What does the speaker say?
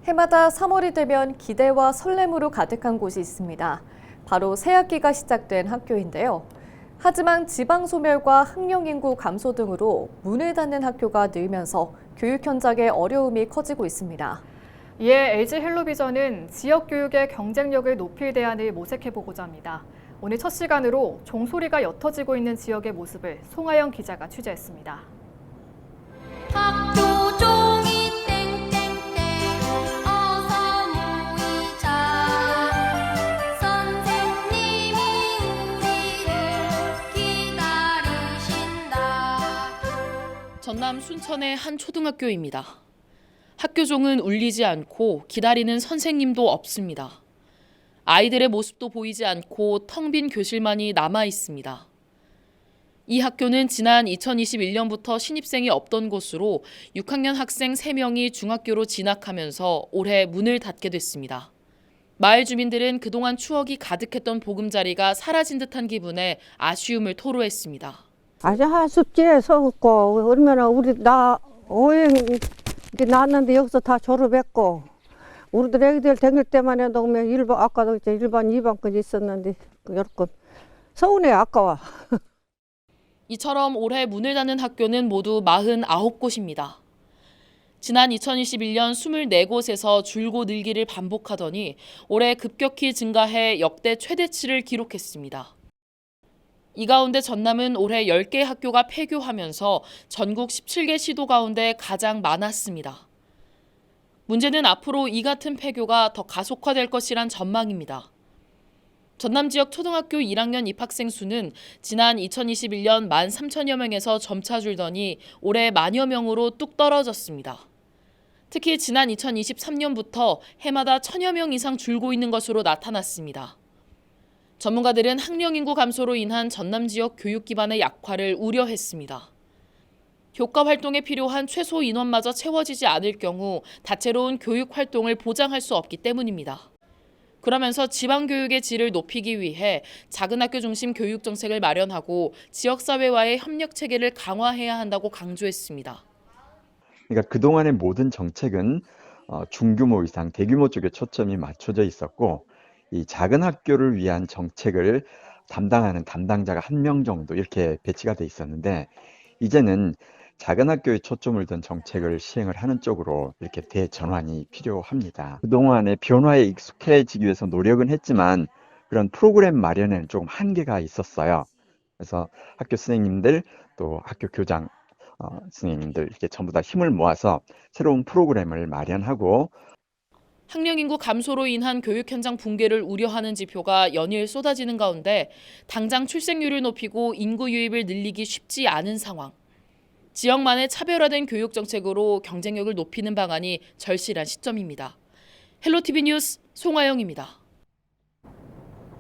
해마다 3월이 되면 기대와 설렘으로 가득한 곳이 있습니다. 바로 새학기가 시작된 학교인데요. 하지만 지방 소멸과 학령 인구 감소 등으로 문을 닫는 학교가 늘면서 교육 현장의 어려움이 커지고 있습니다. 이에 LG 헬로비전은 지역 교육의 경쟁력을 높일 대안을 모색해보고자 합니다. 오늘 첫 시간으로 종소리가 옅어지고 있는 지역의 모습을 송하영 기자가 취재했습니다. 학교 종이 땡땡땡 어서 모이자 선생님이 우리를 기다리신다. 전남 순천의 한 초등학교입니다. 학교 종은 울리지 않고 기다리는 선생님도 없습니다. 아이들의 모습도 보이지 않고 텅 빈 교실만이 남아 있습니다. 이 학교는 지난 2021년부터 신입생이 없던 곳으로 6학년 학생 3명이 중학교로 진학하면서 올해 문을 닫게 됐습니다. 마을 주민들은 그동안 추억이 가득했던 보금자리가 사라진 듯한 기분에 아쉬움을 토로했습니다. 아주 하숙지에 서고 얼마나 나 5행 났는데 여기서 다 졸업했고 우리들 애기들 다닐 때만 해도 보면 1번 아까도 1번 2번까지 있었는데 여러분 서운해 아까워. 이처럼 올해 문을 닫는 학교는 모두 49곳입니다. 지난 2021년 24곳에서 줄고 늘기를 반복하더니 올해 급격히 증가해 역대 최대치를 기록했습니다. 이 가운데 전남은 올해 10개 학교가 폐교하면서 전국 17개 시도 가운데 가장 많았습니다. 문제는 앞으로 이 같은 폐교가 더 가속화될 것이란 전망입니다. 전남 지역 초등학교 1학년 입학생 수는 지난 2021년 13,000여 명에서 점차 줄더니 올해 만여 명으로 뚝 떨어졌습니다. 특히 지난 2023년부터 해마다 1,000여 명 이상 줄고 있는 것으로 나타났습니다. 전문가들은 학령 인구 감소로 인한 전남 지역 교육 기반의 약화를 우려했습니다. 교과 활동에 필요한 최소 인원마저 채워지지 않을 경우 다채로운 교육 활동을 보장할 수 없기 때문입니다. 그러면서 지방교육의 질을 높이기 위해 작은 학교 중심 교육 정책을 마련하고 지역사회와의 협력 체계를 강화해야 한다고 강조했습니다. 그러니까 그동안의 모든 정책은 중규모 이상 대규모 쪽에 초점이 맞춰져 있었고 이 작은 학교를 위한 정책을 담당하는 담당자가 1명 정도 이렇게 배치가 돼 있었는데 이제는 작은 학교에 초점을 둔 정책을 시행을 하는 쪽으로 이렇게 대전환이 필요합니다. 그동안의 변화에 익숙해지기 위해서 노력은 했지만 그런 프로그램 마련에는 조금 한계가 있었어요. 그래서 학교 선생님들 또 학교 교장 선생님들 이렇게 전부 다 힘을 모아서 새로운 프로그램을 마련하고 학령 인구 감소로 인한 교육 현장 붕괴를 우려하는 지표가 연일 쏟아지는 가운데 당장 출생률을 높이고 인구 유입을 늘리기 쉽지 않은 상황. 지역만의 차별화된 교육 정책으로 경쟁력을 높이는 방안이 절실한 시점입니다. 헬로티비 뉴스 송하영입니다.